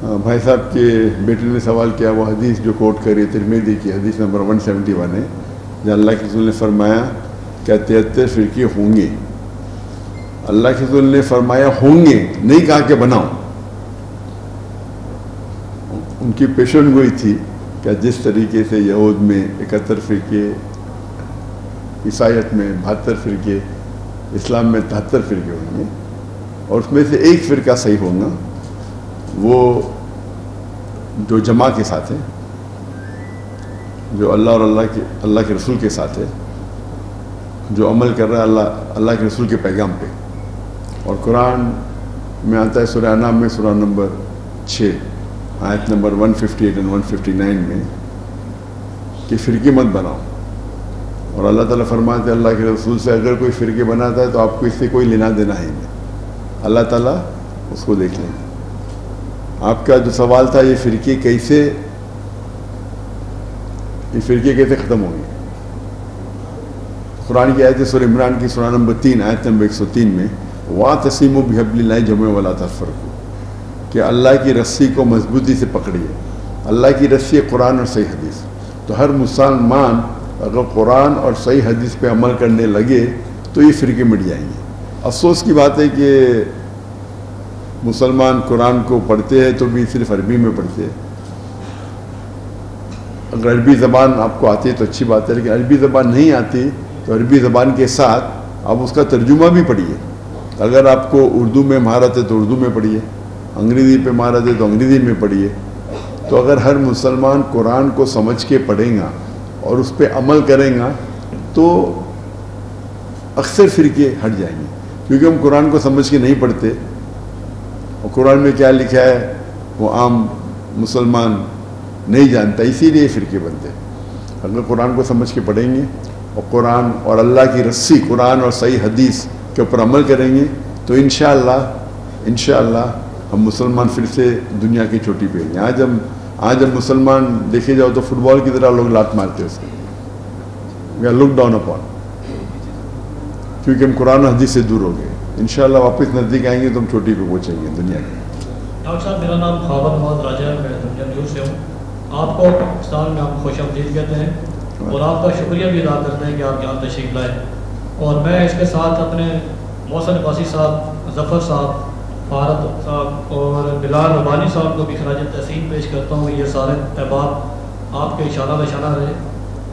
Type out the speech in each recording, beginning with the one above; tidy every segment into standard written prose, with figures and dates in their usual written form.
بھائی صاحب کے بیٹے نے سوال کیا، وہ حدیث جو کوٹ کری ترمذی کی حدیث نمبر 171 ہے، جہاں اللہ کے رسول نے فرمایا کہ 73 فرقے ہوں گے. اللہ کے رسول نے فرمایا ہوں گے، نہیں کہا کہ بناؤ. ان کی پیشن گوئی تھی کہ جس طریقے سے یہود میں 71 فرقے، عیسائیت میں 72 فرقے، اسلام میں 73 فرقے ہوں گے، اور اس میں سے ایک فرقہ صحیح ہوگا، وہ جو جماع کے ساتھ ہے، جو اللہ اور اللہ کے رسول کے ساتھ ہے، جو عمل کر رہا ہے اللہ کے رسول کے پیغام پہ. اور قرآن میں آتا ہے سورہ انعام میں سورہ نمبر 6 آیت نمبر 158 اور 159 میں کہ فرقے مت بناؤ. اور اللہ تعالیٰ فرماتے ہیں اللہ کے رسول سے اگر کوئی فرقے بناتا ہے تو آپ کو اس سے کوئی لینا دینا ہے نہیں، اللہ تعالیٰ اس کو دیکھ لیں. آپ کا جو سوال تھا یہ فرقے کیسے ختم ہوں گے، قرآن کی آیت سورہ عمران کی سورہ نمبر 3 آیت نمبر 103 میں وَاعْتَصِمُوا بِحَبْلِ اللَّهِ جَمِيعًا وَلَا تَفَرَّقُوا، کہ اللہ کی رسی کو مضبوطی سے پکڑیے. اللہ کی رسی قرآن اور صحیح حدیث. تو ہر مسلمان اگر قرآن اور صحیح حدیث پہ عمل کرنے لگے تو یہ فرقے مٹ جائیں گے. افسوس کی بات ہے کہ مسلمان قرآن کو پڑھتے ہیں تو بھی صرف عربی میں پڑھتے ہیں. اگر عربی زبان آپ کو آتی ہے تو اچھی بات ہے، لیکن عربی زبان نہیں آتی تو عربی زبان کے ساتھ آپ اس کا ترجمہ بھی پڑھیے. اگر آپ کو اردو میں مہارت ہے تو اردو میں پڑھیے، انگریزی پہ مہارت ہے تو انگریزی میں پڑھیے. تو اگر ہر مسلمان قرآن کو سمجھ کے پڑھیں گا اور اس پہ عمل کریں گا تو اکثر فرقے ہٹ جائیں گے، کیونکہ ہم قرآن کو سمجھ کے نہیں پڑھتے، اور قرآن میں کیا لکھا ہے وہ عام مسلمان نہیں جانتا، اسی لیے فرقے بنتے. اگر قرآن کو سمجھ کے پڑھیں گے اور قرآن اور اللہ کی رسی قرآن اور صحیح حدیث کے اوپر عمل کریں گے تو انشاءاللہ ہم مسلمان پھر سے دنیا کی چوٹی پہ ہیں. آج ہم مسلمان دیکھے جاؤ تو فٹ بال کی طرح لوگ لات مارتے ہیں اس میں، we are look down upon, کیونکہ ہم قرآن و حدیث سے دور ہو گئے. انشاءاللہ واپس نزدیک آئیں گے تو ہم چوٹی پہ پہنچیں گے دنیا کی. ڈاکٹر صاحب میرا نام خاور محمد راجہ ہے، میں جمجور سے ہوں. آپ کو پاکستان میں ہم خوش آمدید کہتے ہیں اور آپ کا شکریہ بھی ادا کرتے ہیں کہ آپ یہاں تشریف لائے. اور میں اس کے ساتھ اپنے محسن عباسی صاحب، ظفر صاحب، فارد صاحب اور بلال ربانی صاحب کو بھی خراج تحسین پیش کرتا ہوں. یہ سارے احباب آپ کے اشارہ بشانہ رہے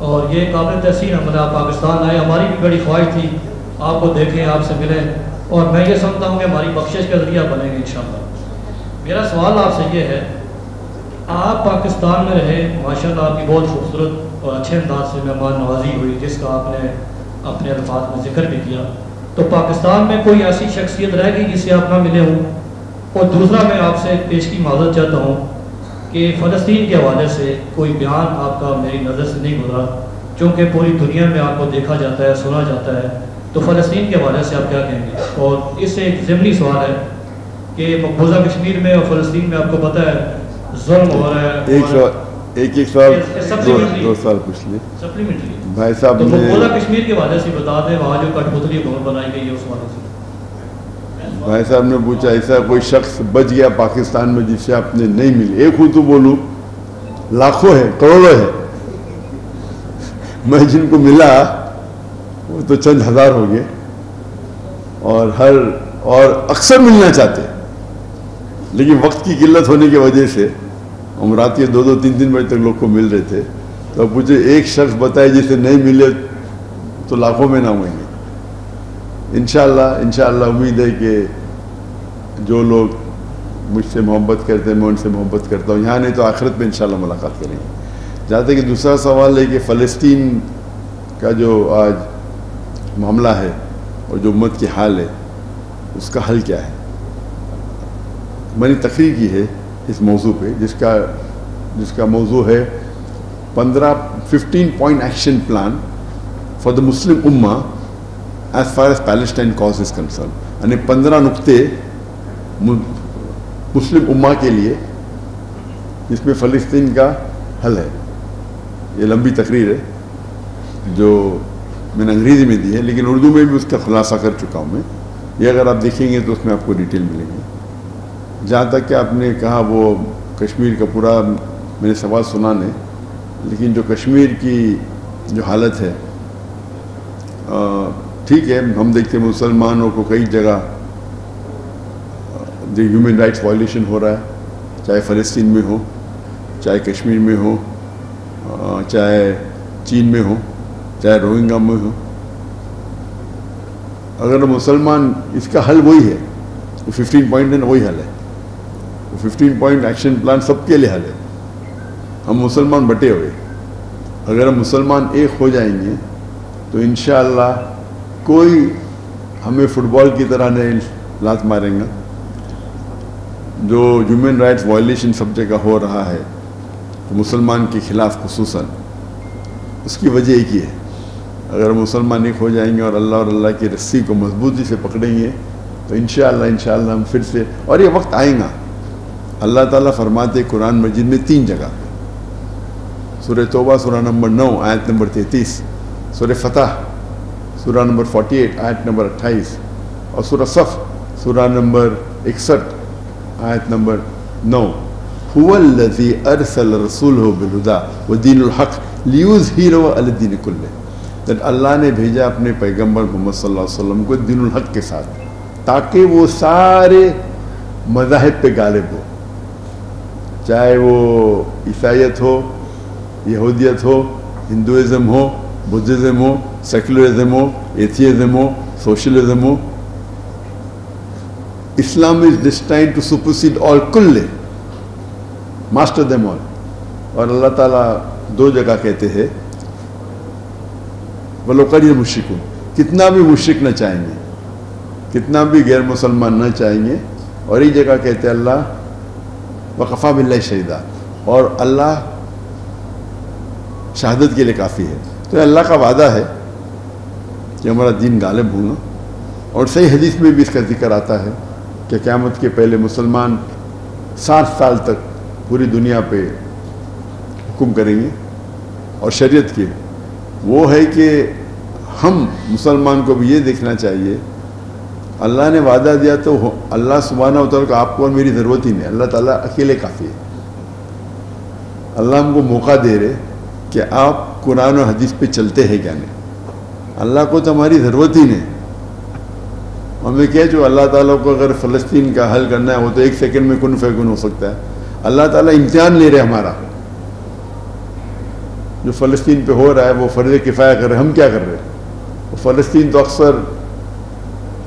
اور یہ قابل تحسین ہمارے آپ پاکستان آئے. ہماری بھی بڑی خواہش تھی آپ کو دیکھیں، آپ سے ملیں، اور میں یہ سمجھتا ہوں کہ ہماری بخشش کا ذریعہ بنیں گے انشاءاللہ. میرا سوال آپ سے یہ ہے، آپ پاکستان میں رہے، ماشاءاللہ آپ کی بہت خوبصورت اور اچھے انداز سے مہمان نوازی ہوئی جس کا آپ نے اپنے الفاظ میں ذکر بھی کیا. تو پاکستان میں کوئی ایسی شخصیت رہ گئی جس سے آپ نہ ملے ہوں؟ اور دوسرا میں آپ سے پیش کی معذرت چاہتا ہوں کہ فلسطین کے حوالے سے کوئی بیان آپ کا میری نظر سے نہیں گزرا، چونکہ پوری دنیا میں آپ کو دیکھا جاتا ہے، سنا جاتا ہے. تو فلسطین کے حوالے سے آپ کیا کہیں گے؟ اور اس سے ایک ضمنی سوال ہے کہ مقبوضہ کشمیر میں اور فلسطین میں آپ کو پتہ ہے ظلم ہو رہا ہے. ایک سوال دو سوال پوچھ لیں سپلیمنٹری بھائی صاحب. تو مقبوضہ کشمیر کے حوالے سے بتا دیں، وہاں جو کٹھ پتلی حکومت بنائی گئی ہے اس حوالے سے. بھائی صاحب نے پوچھا ایسا کوئی شخص بچ گیا پاکستان میں جس سے آپ نے نہیں ملی؟ ایک ہوں تو بولوں، لاکھوں ہے، کروڑوں ہے. میں جن کو ملا وہ تو چند ہزار ہو گئے، اور اکثر ملنا چاہتے ہیں، لیکن وقت کی قلت ہونے کی وجہ سے ہم رات کے 2-3 بجے تک لوگ کو مل رہے تھے. تو مجھے ایک شخص بتائے جسے نہیں ملے تو لاکھوں میں نہ ہوئیں گے. انشاءاللہ امید ہے کہ جو لوگ مجھ سے محبت کرتے ہیں میں ان سے محبت کرتا ہوں، یہاں نہیں تو آخرت میں انشاءاللہ ملاقات کریں گے. جہاں تک کہ دوسرا سوال ہے کہ فلسطین کا جو آج معاملہ ہے اور جو امت کی حال ہے اس کا حل کیا ہے. میں نے تقریر کی ہے اس موضوع پہ جس کا موضوع ہے 15 point action plan for the Muslim Ummah as far as Palestine cause is concerned. یعنی 15 نقطے مسلم امہ کے لیے جس میں فلسطین کا حل ہے. یہ لمبی تقریر ہے جو میں نے انگریزی میں دی ہے، لیکن اردو میں بھی اس کا خلاصہ کر چکا ہوں میں. یہ اگر آپ دیکھیں گے تو اس میں آپ کو ڈیٹیل ملیں گے. جہاں تک کہ آپ نے کہا وہ کشمیر کا پورا میں نے سوال سنا نہیں، لیکن جو کشمیر کی جو حالت ہے ٹھیک ہے، ہم دیکھتے ہیں مسلمانوں کو کئی جگہ ہیومن رائٹس وائلیشن ہو رہا ہے، چاہے فلسطین میں ہو، چاہے کشمیر میں ہو، چاہے چین میں ہو، چاہے روہنگا میں ہو۔ اگر مسلمان، اس کا حل وہی ہے، وہ 15 پوائنٹ ہے نا، وہی حل ہے، وہ 15 پوائنٹ ایکشن پلان سب کے لیے حل ہے۔ ہم مسلمان بٹے ہوئے، اگر ہم مسلمان ایک ہو جائیں گے تو انشاءاللہ کوئی ہمیں فٹ بال کی طرح نہیں لات ماریں گا۔ جو ہیومن رائٹس وائلیشن سب جگہ ہو رہا ہے مسلمان کے خلاف خصوصاً، اس کی وجہ ایک ہی ہے، اگر مسلمان ایک ہو جائیں گے اور اللہ کی رسی کو مضبوطی سے پکڑیں گے تو انشاءاللہ ہم پھر سے، اور یہ وقت آئے گا۔ اللہ تعالیٰ فرماتے قرآن مجید میں 3 جگہ، سورہ توبہ سورہ نمبر 9 آیت نمبر 33، سورہ فتح سورہ نمبر 48 آیت نمبر 28، اور سورہ صف سورہ نمبر 61 آیت نمبر 9، هو الذی ارسل رسولہ بالہدی ودین الحق لیظہرہ علی الدین کلہ، کہ اللہ نے بھیجا اپنے پیغمبر محمد صلی اللہ علیہ وسلم کو دین الحق کے ساتھ تاکہ وہ سارے مذاہب پہ غالب ہو، چاہے وہ عیسائیت ہو، یہودیت ہو، ہندوازم ہو، بدھزم ہو، سیکولرزم ہو، ایتھیزم ہو، سوشلزم ہو۔ Islam is destined to supersede all کل، master them all۔ اور اللہ تعالیٰ 2 جگہ کہتے ہیں وَلَوْ قَرِيَ الْمُشْرِكُونَ، کتنا بھی مشرک نہ چاہیں گے، کتنا بھی غیر مسلمان نہ چاہیں گے، اور ایک جگہ کہتے ہیں اللہ وَقَفَى بِاللَّهِ شَهِيدًا، اور اللہ شہادت کے لیے کافی ہے۔ تو اللہ کا وعدہ ہے کہ ہمارا دین غالب ہوگا، اور صحیح حدیث میں بھی اس کا ذکر آتا ہے کہ قیامت کے پہلے مسلمان 60 سال تک پوری دنیا پہ حکم کریں گے، اور شریعت کے وہ ہے کہ ہم مسلمان کو بھی یہ دیکھنا چاہیے، اللہ نے وعدہ دیا تو اللہ سبحانہ و تعالیٰ کو آپ کو اور میری ضرورت ہی نہیں، اللہ تعالیٰ اکیلے کافی ہے۔ اللہ ہم کو موقع دے رہے کہ آپ قرآن و حدیث پہ چلتے ہیں کیا نہیں، اللہ کو تو ہماری ضرورت ہی نہیں۔ ہمیں کیا، جو اللہ تعالیٰ کو اگر فلسطین کا حل کرنا ہے وہ تو 1 سیکنڈ میں کن فیکن ہو سکتا ہے، اللہ تعالیٰ امتحان لے رہے ہمارا، جو فلسطین پہ ہو رہا ہے وہ فرض کفایہ کر رہے، ہم کیا کر رہے ہیں؟ وہ فلسطین تو اکثر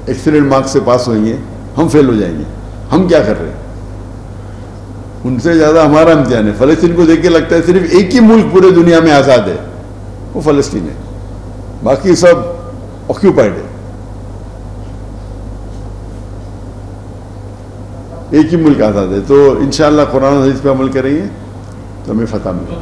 ایکسیلنٹ مارکس سے پاس ہوئیں گے، ہم فیل ہو جائیں گے، ہم کیا کر رہے ہیں؟ ان سے زیادہ ہمارا امتحان ہے۔ فلسطین کو دیکھ کے لگتا ہے صرف ایک ہی ملک پورے دنیا میں آزاد ہے، وہ فلسطین ہے، باقی سب آکیوپائڈ ہے۔ ایک ہی ملک آزاد ہے، تو انشاءاللہ قرآن و حدیث پہ عمل کریں گے تو ہمیں فتح ملے۔